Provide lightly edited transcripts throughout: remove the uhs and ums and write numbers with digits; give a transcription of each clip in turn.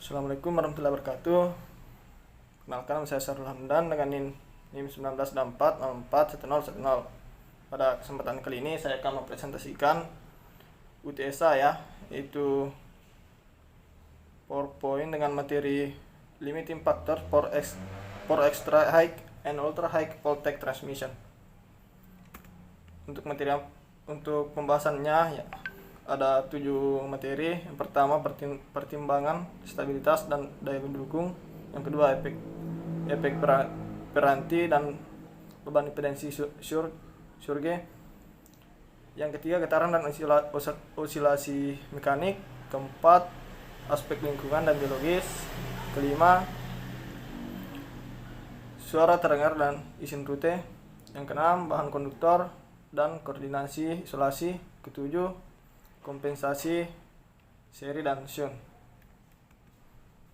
Assalamualaikum warahmatullahi wabarakatuh. Kenalkan, nama saya Sarul Hamdan dengan NIM 1964 Pada kesempatan kali ini saya akan mempresentasikan UTSA yaitu PowerPoint dengan materi Limiting Factor for Extra High and Ultra High Voltage Transmission. Untuk pembahasannya ada 7 materi. Yang pertama pertimbangan stabilitas dan daya dukung, yang kedua efek peranti dan beban impedansi surge, yang ketiga getaran dan osilasi mekanik, keempat aspek lingkungan dan biologis, kelima suara terdengar dan izin rute, yang keenam bahan konduktor dan koordinasi isolasi, ketujuh kompensasi seri dan shunt.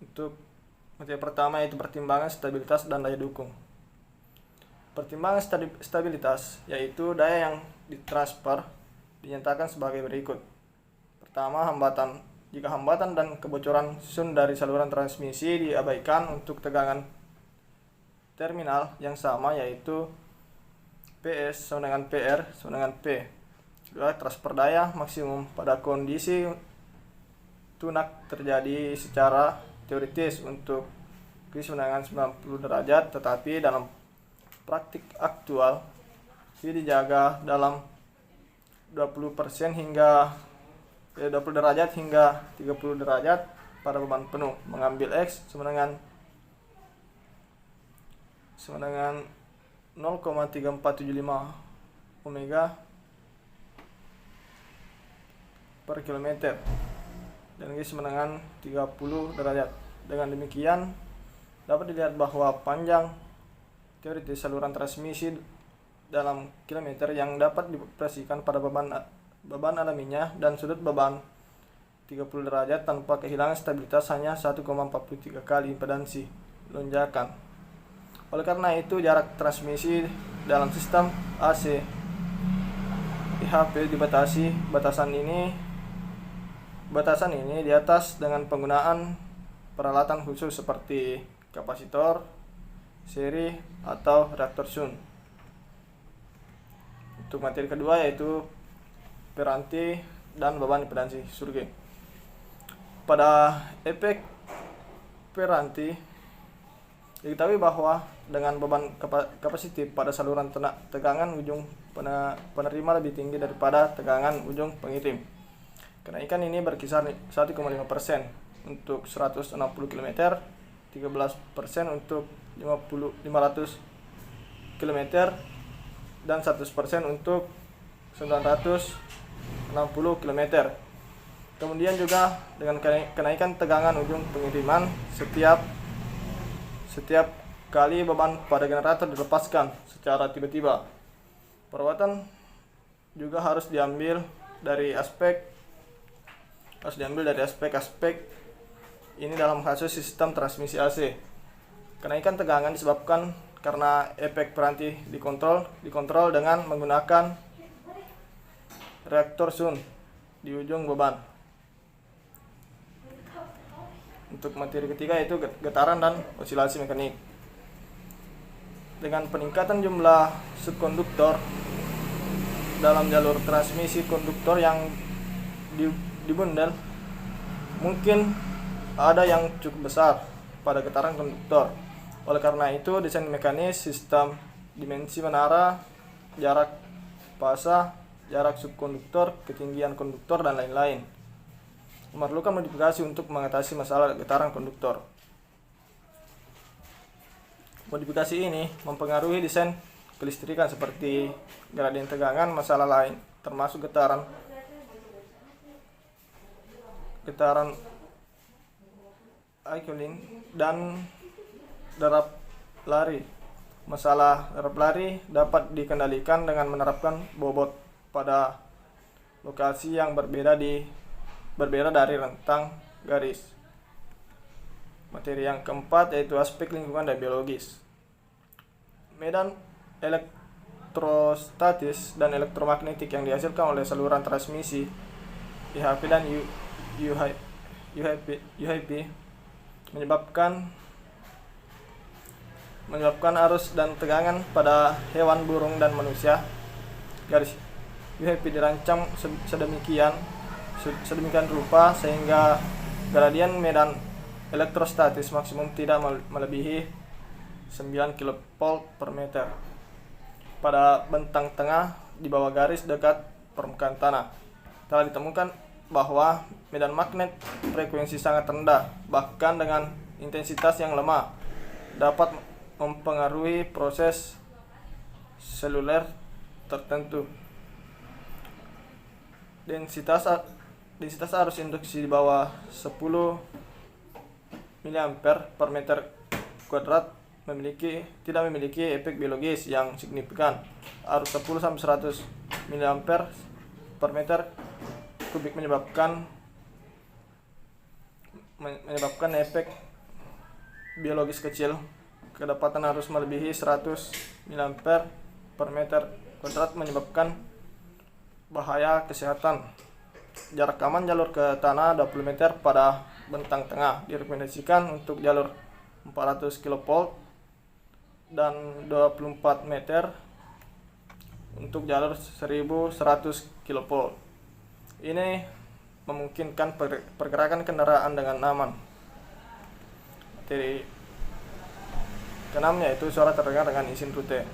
Untuk materi pertama yaitu pertimbangan stabilitas dan daya dukung. Pertimbangan stabilitas yaitu daya yang ditransfer dinyatakan sebagai berikut. Pertama, jika hambatan dan kebocoran shunt dari saluran transmisi diabaikan untuk tegangan terminal yang sama, yaitu PS sama dengan PR sama dengan P. Kedua, transfer daya maksimum pada kondisi tunak terjadi secara teoritis untuk sama dengan 90 derajat, tetapi dalam praktik aktual ini dijaga dalam 20% hingga 20 derajat hingga 30 derajat pada beban penuh, mengambil X sama dengan 0,3475 omega per kilometer dan ini sama dengan 30 derajat. Dengan demikian dapat dilihat bahwa panjang teoritis saluran transmisi dalam kilometer yang dapat dioperasikan pada beban alaminya dan sudut beban 30 derajat tanpa kehilangan stabilitas hanya 1,43 kali impedansi lonjakan. Oleh karena itu jarak transmisi dalam sistem AC IHP dibatasi. Batasan ini di atas dengan penggunaan peralatan khusus seperti kapasitor seri atau reaktor shunt. Untuk materi kedua yaitu peranti dan beban impedansi surge. Pada efek peranti diketahui bahwa dengan beban kapasitif pada saluran tegangan ujung penerima lebih tinggi daripada tegangan ujung pengirim. Kenaikan ini berkisar 1,5% untuk 160 km, 13% untuk 500 km, dan 100% untuk 960 km. Kemudian juga dengan kenaikan tegangan ujung pengiriman setiap kali beban pada generator dilepaskan secara tiba-tiba. Perawatan juga harus diambil dari aspek ini dalam kasus sistem transmisi AC. Kenaikan tegangan disebabkan karena efek peranti dikontrol dengan menggunakan reaktor shunt di ujung beban. Untuk materi ketiga yaitu getaran dan osilasi mekanik. Dengan peningkatan jumlah subkonduktor dalam jalur transmisi konduktor yang dibundel, mungkin ada yang cukup besar pada getaran konduktor. Oleh karena itu, desain mekanis sistem, dimensi menara, jarak fasa, jarak subkonduktor, ketinggian konduktor, dan lain-lain memerlukan modifikasi untuk mengatasi masalah getaran konduktor. Modifikasi ini mempengaruhi desain kelistrikan seperti gradien tegangan, masalah lain termasuk getaran idling dan derap lari. Masalah derap lari dapat dikendalikan dengan menerapkan bobot pada lokasi yang berbeda dari rentang garis. Materi yang keempat yaitu aspek lingkungan dan biologis. Medan elektrostatis dan elektromagnetik yang dihasilkan oleh saluran transmisi IHP dan UHP menyebabkan arus dan tegangan pada hewan, burung, dan manusia. Garis UHP dirancang sedemikian rupa sehingga gradien medan elektrostatis maksimum tidak melebihi 9 kV per meter pada bentang tengah di bawah garis dekat permukaan tanah. Telah ditemukan bahwa medan magnet frekuensi sangat rendah, bahkan dengan intensitas yang lemah, dapat mempengaruhi proses seluler tertentu. Densitas arus induksi di bawah 10 mA per meter kuadrat tidak memiliki efek biologis yang signifikan. Arus 10-100 mA per meter kubik menyebabkan efek biologis kecil. Kedapatan arus melebihi 100 mA per meter kuadrat menyebabkan bahaya kesehatan. Jarak aman jalur ke tanah 20 meter pada bentang tengah direkomendasikan untuk jalur 400 kV dan 24 meter untuk jalur 1100 kV. Ini memungkinkan pergerakan kendaraan dengan aman. Materi keenam yaitu suara terdengar dengan izin rute.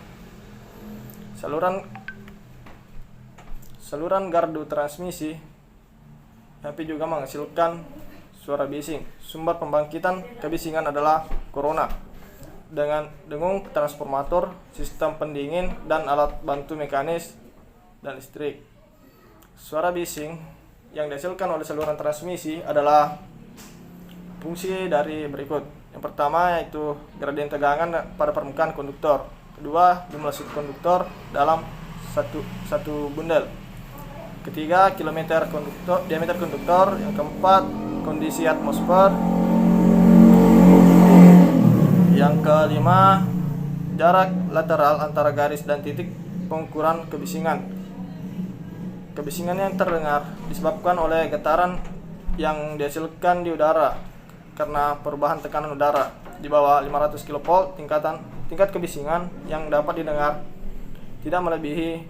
Saluran gardu transmisi UHP juga menghasilkan suara bising. Sumber pembangkitan kebisingan adalah corona dengan dengung transformator, sistem pendingin, dan alat bantu mekanis dan listrik. Suara bising yang dihasilkan oleh saluran transmisi adalah fungsi dari berikut. Yang pertama yaitu gradien tegangan pada permukaan konduktor. Kedua, jumlah subkonduktor dalam satu bundel. Ketiga, diameter konduktor. Yang keempat, kondisi atmosfer. Yang kelima, jarak lateral antara garis dan titik pengukuran kebisingan. Kebisingan yang terdengar disebabkan oleh getaran yang dihasilkan di udara karena perubahan tekanan udara. Di bawah 500 kV, tingkat kebisingan yang dapat didengar tidak melebihi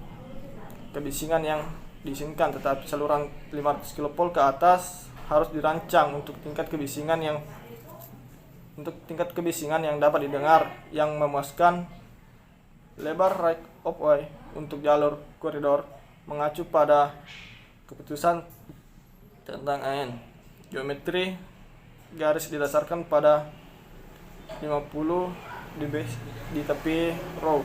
kebisingan yang diizinkan, tetapi saluran 500 kV ke atas harus dirancang untuk tingkat kebisingan yang dapat didengar yang memuaskan. Lebar right of way untuk jalur koridor mengacu pada keputusan tentang AN. Geometri garis didasarkan pada 50 dB di tepi row.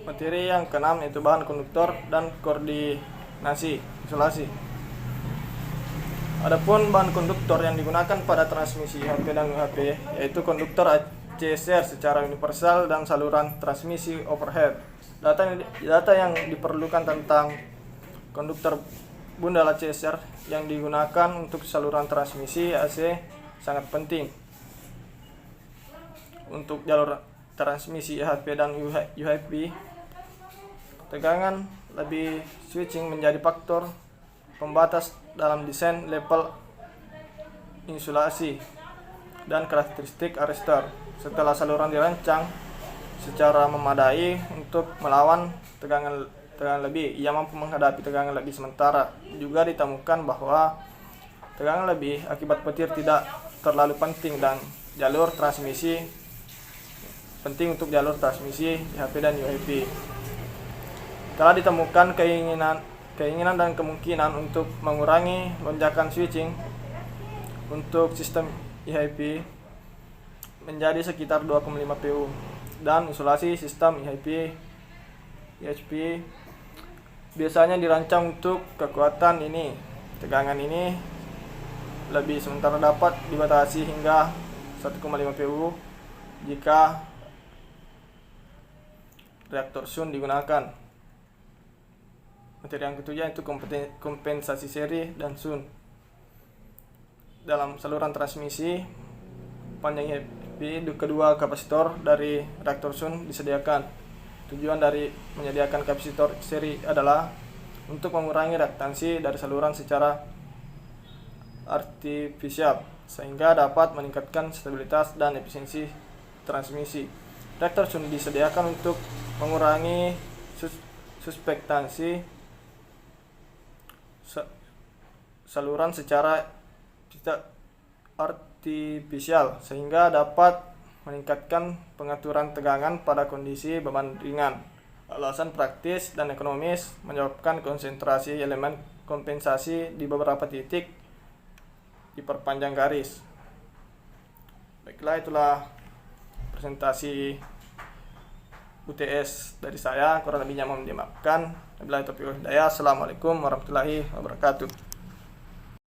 Materi yang keenam yaitu bahan konduktor dan koordinasi isolasi. Adapun bahan konduktor yang digunakan pada transmisi UHP dan UHP yaitu konduktor ACSR secara universal dan saluran transmisi overhead. Data yang diperlukan tentang konduktor bundal ACSR yang digunakan untuk saluran transmisi AC sangat penting. Untuk jalur transmisi UHP dan UHP, tegangan lebih switching menjadi faktor pembatas dalam desain level insulasi dan karakteristik arrestor. Setelah saluran dirancang secara memadai untuk melawan tegangan lebih, ia mampu menghadapi tegangan lebih. Sementara juga ditemukan bahwa tegangan lebih akibat petir tidak terlalu penting dan jalur transmisi penting untuk jalur transmisi UHP dan UHP. Telah ditemukan keinginan dan kemungkinan untuk mengurangi lonjakan switching untuk sistem UHP menjadi sekitar 2,5 PU dan isolasi sistem UHP biasanya dirancang untuk kekuatan ini. Tegangan ini lebih sementara dapat dibatasi hingga 1,5 PU jika reaktor Sun digunakan. Materi yang ketujuh itu kompensasi seri dan Sun. Dalam saluran transmisi, panjang Kedua, kapasitor dari reaktor Sun disediakan. Tujuan dari menyediakan kapasitor seri adalah untuk mengurangi reaktansi dari saluran secara artifisial sehingga dapat meningkatkan stabilitas dan efisiensi transmisi. Reaktor Sun disediakan untuk mengurangi suspektansi saluran secara tidak artifisial sehingga dapat meningkatkan pengaturan tegangan pada kondisi beban ringan. Alasan praktis dan ekonomis menyebabkan konsentrasi elemen kompensasi di beberapa titik diperpanjang garis. Baiklah, itulah presentasi UTS dari saya, kurang lebihnya mohon dimaafkan. Wabillahi taufiq wal hidayah. Assalamualaikum warahmatullahi wabarakatuh.